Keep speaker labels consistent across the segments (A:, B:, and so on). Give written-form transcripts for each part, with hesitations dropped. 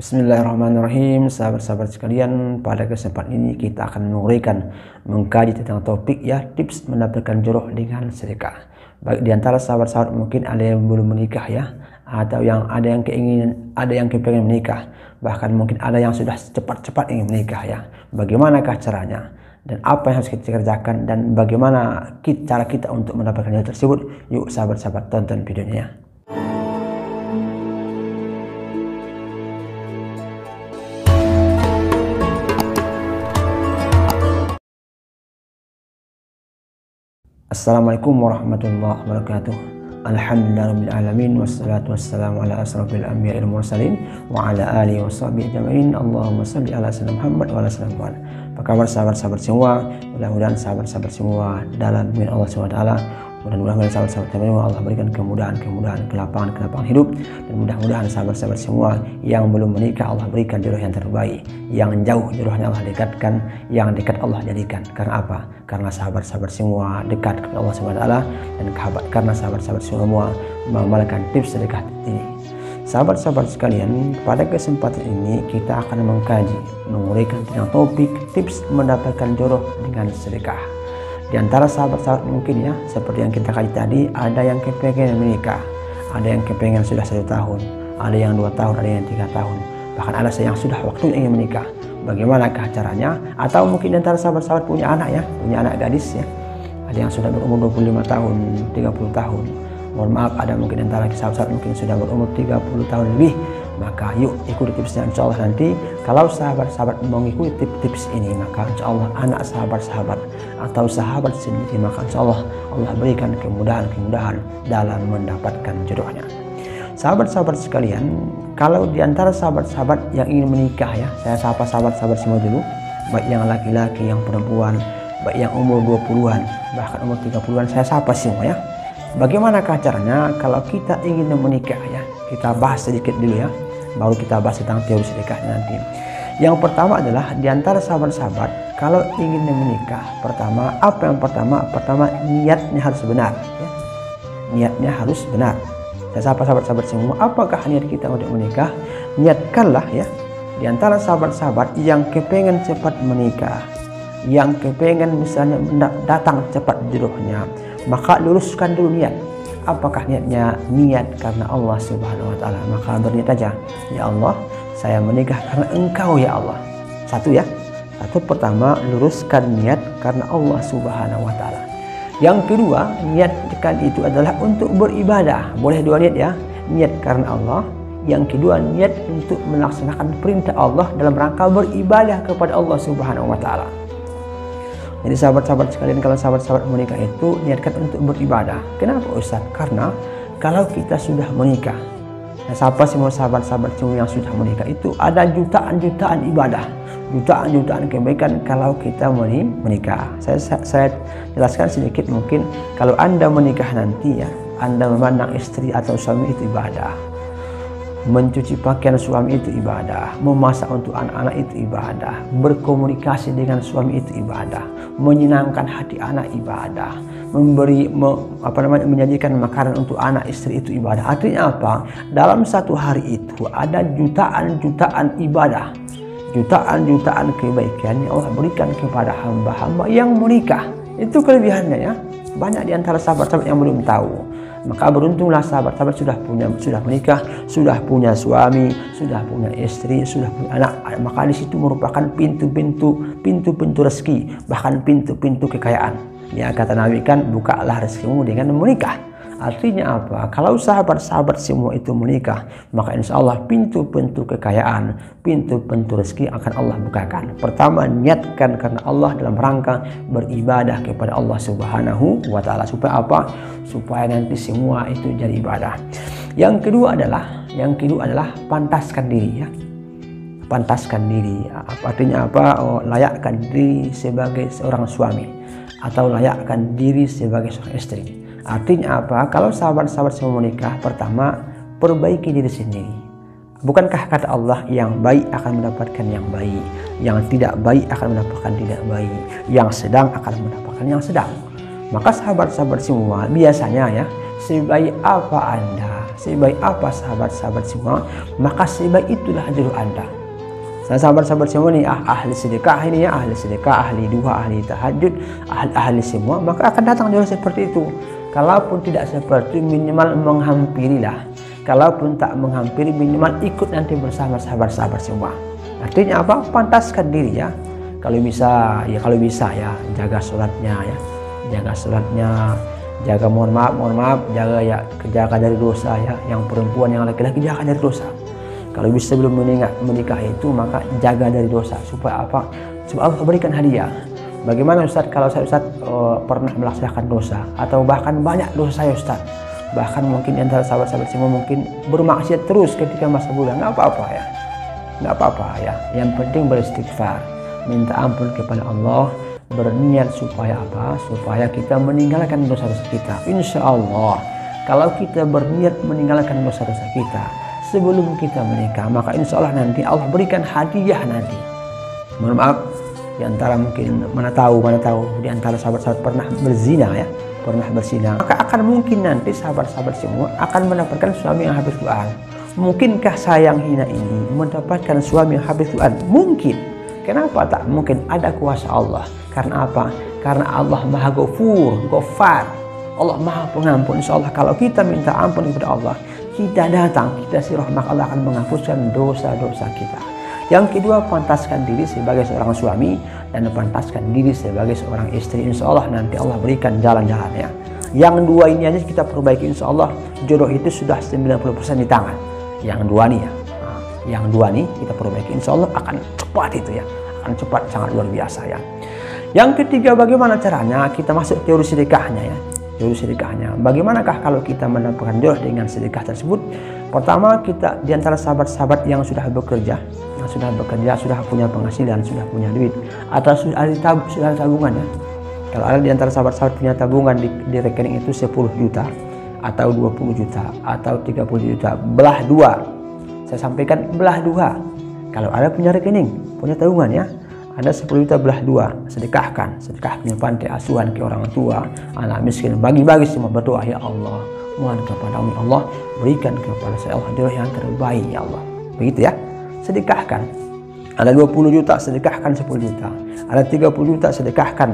A: Bismillahirrahmanirrahim. Sahabat-sahabat sekalian, pada kesempatan ini kita akan mengkaji tentang topik tips mendapatkan jodoh dengan sedekah. Baik di antara sahabat-sahabat mungkin ada yang belum menikah atau yang ada yang kepengen menikah, bahkan mungkin ada yang sudah cepat-cepat ingin menikah Bagaimanakah caranya dan apa yang harus kita kerjakan dan bagaimana cara kita untuk mendapatkan jodoh tersebut? Yuk sahabat-sahabat, tonton videonya. Assalamualaikum warahmatullahi wabarakatuh. Alhamdulillahirrahmanirrahim. Wassalatu wassalamu ala asrafil anbiya'il mursalin wa ala alihi wa sahbihi ajma'in. Allahumma salli ala sayyidina Muhammad wa ala sallam. Apa kabar sahabat-sahabat semua? Mudah-mudahan sahabat-sahabat semua dalam lindungan Allah SWT. Mudah-mudahan sahabat-sahabat semua Allah berikan kemudahan, kelapangan hidup, dan mudah-mudahan sahabat-sahabat semua yang belum menikah Allah berikan jodoh yang terbaik, yang jauh jodohnya Allah dekatkan, yang dekat Allah jadikan. Karena apa? Karena sahabat-sahabat semua dekat kepada Allah SWT, dan karena sahabat-sahabat semua mengamalkan tips sedekah ini. Sahabat-sahabat sekalian, pada kesempatan ini kita akan menguraikan tentang topik tips mendapatkan jodoh dengan sedekah. Di antara sahabat-sahabat mungkin seperti yang kita kaji tadi, ada yang kepengen menikah, ada yang kepengen sudah 1 tahun, ada yang 2 tahun, ada yang 3 tahun, bahkan ada yang sudah waktunya ingin menikah. Bagaimanakah caranya? Atau mungkin di antara sahabat-sahabat punya anak gadis ada yang sudah berumur 25 tahun, 30 tahun. Mohon maaf, ada mungkin di antara sahabat-sahabat mungkin sudah berumur 30 tahun lebih. Maka yuk ikuti tipsnya, insya Allah nanti kalau sahabat-sahabat mengikuti tips ini, maka insya Allah anak sahabat-sahabat atau sahabat sendiri, maka insya Allah Allah berikan kemudahan dalam mendapatkan jodohnya. Sahabat-sahabat sekalian, kalau di antara sahabat-sahabat yang ingin menikah saya sapa sahabat-sahabat semua dulu, baik yang laki-laki, yang perempuan, baik yang umur 20-an, bahkan umur 30-an, saya sapa semua Bagaimanakah caranya kalau kita ingin menikah Kita bahas sedikit dulu baru kita bahas tentang teori sedekahnya nanti. Yang pertama adalah di antara sahabat-sahabat kalau ingin menikah, pertama niatnya harus benar Niatnya harus benar. Saya sapa sahabat-sahabat semua, apakah niat kita untuk menikah? Niatkanlah di antara sahabat-sahabat yang kepengen cepat menikah, yang kepengen misalnya datang cepat jodohnya, maka luruskan dulu niat. Apakah niatnya? Niat karena Allah Subhanahu wa Ta'ala. Maka berniat aja, ya Allah, saya menikah karena Engkau ya Allah. Satu pertama, luruskan niat karena Allah Subhanahu wa Ta'ala. Yang kedua, niatkan itu adalah untuk beribadah. Boleh 2 niat niat karena Allah. Yang kedua, niat untuk melaksanakan perintah Allah dalam rangka beribadah kepada Allah Subhanahu wa Ta'ala. Jadi sahabat-sahabat sekalian, kalau sahabat-sahabat menikah itu niatkan untuk beribadah. Kenapa Ustaz? Karena kalau kita sudah menikah, siapa semua sahabat-sahabat semua yang sudah menikah itu ada jutaan-jutaan ibadah, jutaan-jutaan kebaikan kalau kita menikah. Saya jelaskan sedikit, mungkin kalau Anda menikah nanti Anda memandang istri atau suami itu ibadah. Mencuci pakaian suami itu ibadah, memasak untuk anak-anak itu ibadah, berkomunikasi dengan suami itu ibadah, menyenangkan hati anak ibadah, menyajikan makanan untuk anak istri itu ibadah. Artinya apa? Dalam satu hari itu ada jutaan-jutaan ibadah, jutaan-jutaan kebaikan yang Allah berikan kepada hamba-hamba yang menikah. Itu kelebihannya Banyak di antara sahabat-sahabat yang belum tahu. Maka beruntunglah sahabat-sahabat sudah menikah, sudah punya suami, sudah punya istri, sudah punya anak. Maka di situ merupakan pintu-pintu rezeki, bahkan pintu-pintu kekayaan. Kata Nabi bukalah rezekimu dengan menikah. Artinya apa? Kalau sahabat-sahabat semua itu menikah, maka insya Allah pintu-pintu kekayaan, pintu-pintu rezeki akan Allah bukakan. Pertama, niatkan karena Allah dalam rangka beribadah kepada Allah Subhanahu wa Ta'ala. Supaya apa? Supaya nanti semua itu jadi ibadah. Yang kedua adalah pantaskan diri Pantaskan diri. Artinya apa? Layakkan diri sebagai seorang suami atau layakkan diri sebagai seorang istri. Artinya apa? Kalau sahabat-sahabat semua menikah, pertama perbaiki diri sendiri. Bukankah kata Allah, yang baik akan mendapatkan yang baik, yang tidak baik akan mendapatkan tidak baik, yang sedang akan mendapatkan yang sedang. Maka sahabat-sahabat semua biasanya sebaik apa Anda, sebaik apa sahabat-sahabat semua, maka sebaik itulah jodoh Anda. Sahabat-sahabat semua nih ahli sedekah ini ya, ahli sedekah, ahli duha, ahli tahajud, ahli semua, maka akan datang jodoh seperti itu. Kalaupun tidak seperti itu, minimal menghampirilah. Kalaupun tak menghampiri, minimal ikut nanti bersama sahabat-sahabat semua. Artinya apa? Pantaskan diri ya. Kalau bisa ya, jaga sholatnya ya, jaga sholatnya, jaga mohon maaf, jaga dari dosa ya. Yang perempuan, yang laki-laki jaga dari dosa. Kalau bisa sebelum menikah itu, maka jaga dari dosa supaya apa? Supaya Allah berikan hadiah. Bagaimana Ustaz kalau saya pernah melaksanakan dosa atau bahkan banyak dosa saya Ustaz, bahkan mungkin antara sahabat-sahabat semua mungkin bermaksiat terus ketika masa bulan, nggak apa-apa ya, nggak apa-apa ya. Yang penting beristighfar, minta ampun kepada Allah, berniat supaya apa? Supaya kita meninggalkan dosa-dosa kita. Insya Allah kalau kita berniat meninggalkan dosa-dosa kita sebelum kita menikah, maka insya Allah nanti Allah berikan hadiah nanti. Mohon maaf, di antara mungkin mana tahu di antara sahabat-sahabat pernah berzina ya, pernah berzina, maka akan mungkin nanti sahabat-sahabat semua akan mendapatkan suami yang hafiz Quran. Mungkinkah saya yang hina ini mendapatkan suami yang hafiz Quran? Mungkin. Kenapa tak mungkin? Ada kuasa Allah. Karena apa? Karena Allah Maha Ghafur, Allah Maha Pengampun. Insya Allah kalau kita minta ampun kepada Allah, kita datang, kita sirah, maka Allah akan menghapuskan dosa-dosa kita. Yang kedua, pantaskan diri sebagai seorang suami dan pantaskan diri sebagai seorang istri. Insya Allah nanti Allah berikan jalan-jalannya. Yang dua ini aja kita perbaiki, insya Allah jodoh itu sudah 90% di tangan. Yang dua nih ya, yang dua nih kita perbaiki, insya Allah akan cepat itu ya, akan cepat, sangat luar biasa ya. Yang ketiga, bagaimana caranya? Kita masuk teori sedekahnya ya. Teori sedekahnya, bagaimanakah kalau kita mendapatkan jodoh dengan sedekah tersebut? Pertama, kita diantara sahabat-sahabat yang sudah bekerja, sudah punya penghasilan, sudah punya duit, atau sudah ada tabungan ya. Kalau ada diantara sahabat-sahabat punya tabungan di rekening itu 10 juta, atau 20 juta, atau 30 juta, belah dua. Saya sampaikan belah dua. Kalau ada punya rekening, punya tabungan ya, ada 10 juta belah dua, sedekahkan punya panti asuhan ke orang tua, anak miskin, bagi-bagi semua, berdoa ya Allah, mohon kepada Allah berikan kepada saya Allah jodoh yang terbaik ya Allah, begitu ya. Sedekahkan, ada 20 juta sedekahkan 10 juta, ada 30 juta sedekahkan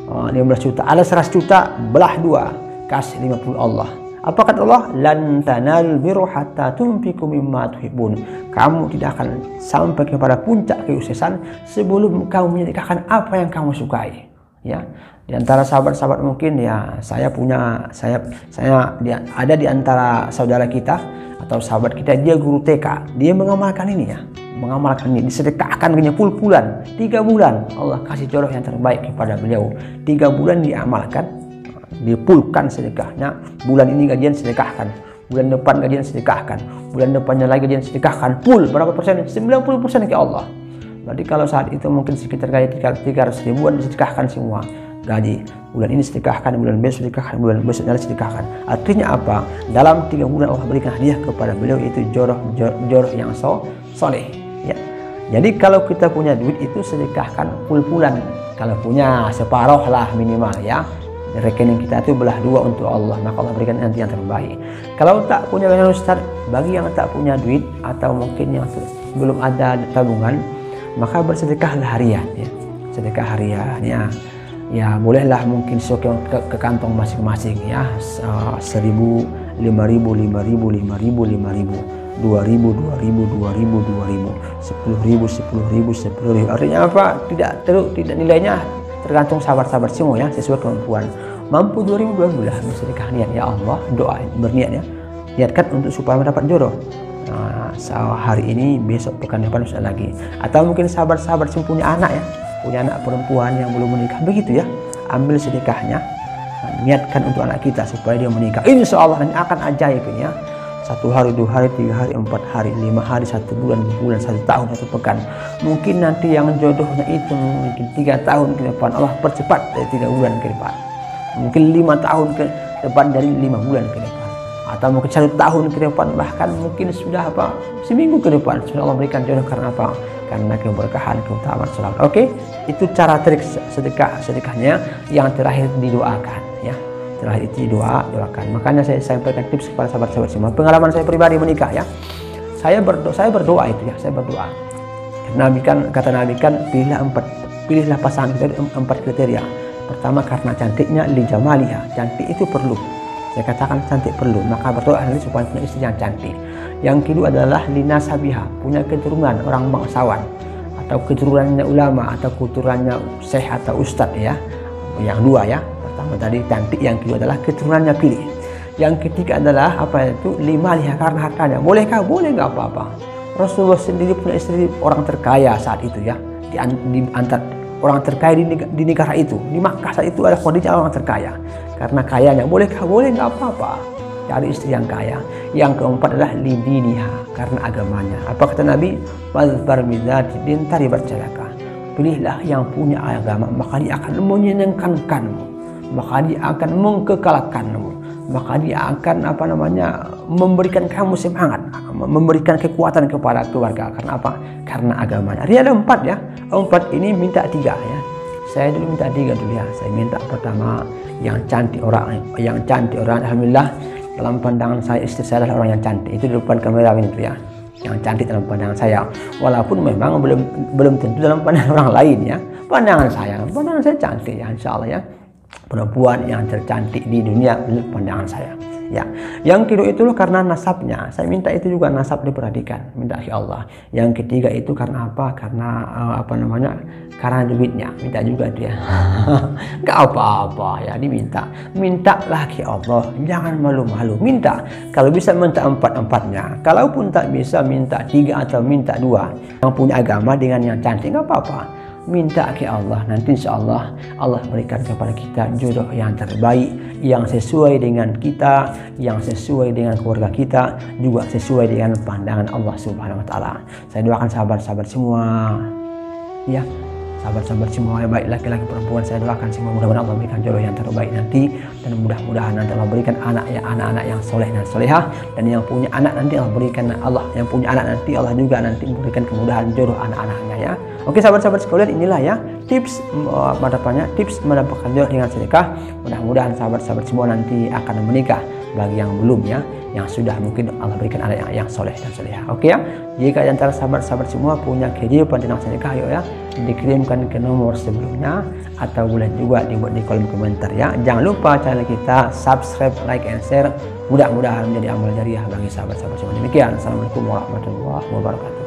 A: 15 juta, ada 100 juta belah dua, kasih 50 Allah. Apa kata Allah? Lan tanalul birra hatta tunfiqu mimma tuhibbun. Kamu tidak akan sampai kepada puncak kesuksesan sebelum kamu menyedekahkan apa yang kamu sukai. Ya, di antara sahabat-sahabat mungkin ya, ada di antara saudara kita atau sahabat kita, dia guru TK, dia mengamalkan ini ya, disedekahkan hanya pul-pulan 3 bulan, Allah kasih jodoh yang terbaik kepada beliau. 3 bulan diamalkan, dipulkan sedekahnya, bulan ini gajian sedekahkan, bulan depan gajian sedekahkan, bulan depannya lagi gajian sedekahkan, full berapa persen? 90% ke Allah. Berarti kalau saat itu mungkin sekitar gaji 300 ribuan disedekahkan semua. Gaji bulan ini sedekahkan, bulan besok sedekahkan, bulan besoknya sedekahkan. Artinya apa? Dalam 3 bulan Allah berikan hadiah kepada beliau, itu jodoh yang soleh ya. Jadi kalau kita punya duit itu sedekahkan pul-pulan, kalau punya separuh lah minimal ya. Rekening kita itu belah dua untuk Allah, maka Allah berikan nanti yang terbaik. Kalau tak punya Ustaz, bagi yang tak punya duit atau mungkin yang belum ada tabungan, maka bersedekahlah harian ya. Sedekah harian ya, bolehlah mungkin ke kantong masing-masing ya, 1.000, 5.000, 5.000, 5.000, 5.000, 5.000, 2.000, 2.000, 2.000, 10.000, 10.000. Artinya apa? Tidak nilainya tergantung sahabat-sahabat semua ya, sesuai kemampuan. Mampu 2.000 lah bersedekah, niat ya Allah, doa berniat ya, niatkan untuk supaya mendapat jodoh. Hari ini, besok, pekan depan bisa lagi. Atau mungkin sahabat-sahabat yang punya anak ya, punya anak perempuan yang belum menikah, begitu ya, ambil sedekahnya, niatkan untuk anak kita supaya dia menikah. Insya Allah ini akan ajaib ini ya. 1 hari, 2 hari, 3 hari, 4 hari, 5 hari, 1 bulan, 2 bulan, 1 tahun, 1 pekan. Mungkin nanti yang jodohnya itu mungkin 3 tahun ke depan, Allah percepat dari 3 bulan ke depan. Mungkin 5 tahun ke depan dari 5 bulan ke depan. Atau mungkin 1 tahun ke depan, bahkan mungkin sudah seminggu ke depan sudah Allah berikan jodoh. Karena apa? Karena keberkahan, keutamaan salat. Oke, itu cara trik sedekahnya. Yang terakhir didoakan ya. setelah itu doakan. Makanya saya sampaikan tips kepada sahabat-sahabat semua. Pengalaman saya pribadi menikah ya. Saya berdoa itu ya, saya berdoa. Kata Nabi kan pilihlah pasangan itu 4 kriteria. Pertama karena cantiknya, li jamaliha, cantik itu perlu. Saya katakan cantik perlu, maka berdoa supaya punya istri yang cantik. Yang kedua adalah linasabiha, punya keturunan orang bangsawan atau keturunannya ulama atau keturunannya syekh atau ustadz ya. Yang dua ya, pertama tadi cantik, yang kedua adalah keturunannya pilih. Yang ketiga adalah apa itu limaliha, karena hartanya. Bolehkah? Boleh, nggak apa-apa. Rasulullah sendiri punya istri orang terkaya saat itu ya, di antara orang terkaya di negara itu, di Makkah saat itu ada Khadijah orang terkaya. Karena kayanya, bolehkah? Boleh, nggak apa-apa. Cari istri yang kaya. Yang keempat adalah lidiniha, karena agamanya. Apa kata Nabi? Wazfar bidzati din taribat yadaka. Pilihlah yang punya agama, maka dia akan menyenangkanmu, maka dia akan mengkekalkanmu, maka dia akan memberikan kamu semangat, memberikan kekuatan kepada keluarga. Karena apa? Karena agamanya. Dia ada 4 ya. 4 ini minta 3 ya. Saya dulu minta 3 dulu ya. Saya minta pertama yang cantik orang. Alhamdulillah dalam pandangan saya istri saya adalah orang yang cantik. Itu di depan kamera ini ya. Yang cantik dalam pandangan saya. Walaupun memang belum tentu dalam pandangan orang lain ya. Pandangan saya cantik ya, insya Allah ya. Perempuan yang tercantik di dunia menurut pandangan saya ya. Yang kedua itu karena nasabnya, saya minta itu juga nasab diperhatikan, minta ke Allah. Yang ketiga itu karena apa? Karena duitnya, minta juga dia. Gak apa-apa ya, mintalah ke Allah, jangan malu-malu, minta. Kalau bisa minta 4-4-nya, kalaupun tak bisa minta 3 atau minta 2. Yang punya agama dengan yang cantik gak apa-apa. Minta ke Allah, nanti insya Allah Allah berikan kepada kita jodoh yang terbaik, yang sesuai dengan kita, yang sesuai dengan keluarga kita, juga sesuai dengan pandangan Allah Subhanahu wa Ta'ala. Saya doakan sahabat-sahabat semua ya, sahabat-sahabat semua, baik laki-laki perempuan, saya doakan semua mudah-mudahan Allah berikan jodoh yang terbaik nanti, dan mudah-mudahan nanti Allah berikan anak-anak yang soleh dan solehah, dan yang punya anak nanti Allah berikan yang punya anak nanti Allah juga nanti memberikan kemudahan jodoh anak-anaknya ya. Oke sahabat-sahabat sekalian, inilah ya tips mendapatkan jodoh dengan sedekah. Mudah-mudahan sahabat-sahabat semua nanti akan menikah. Bagi yang belum ya, yang sudah mungkin Allah berikan anak yang soleh dan solehah. Oke ya, jika antara sahabat-sahabat semua punya kehidupan tentang sedekah, yuk ya dikirimkan ke nomor sebelumnya atau boleh juga dibuat di kolom komentar ya. Jangan lupa channel kita subscribe, like and share. Mudah-mudahan menjadi amal jariah bagi sahabat-sahabat semua. Demikian, assalamualaikum warahmatullahi wabarakatuh.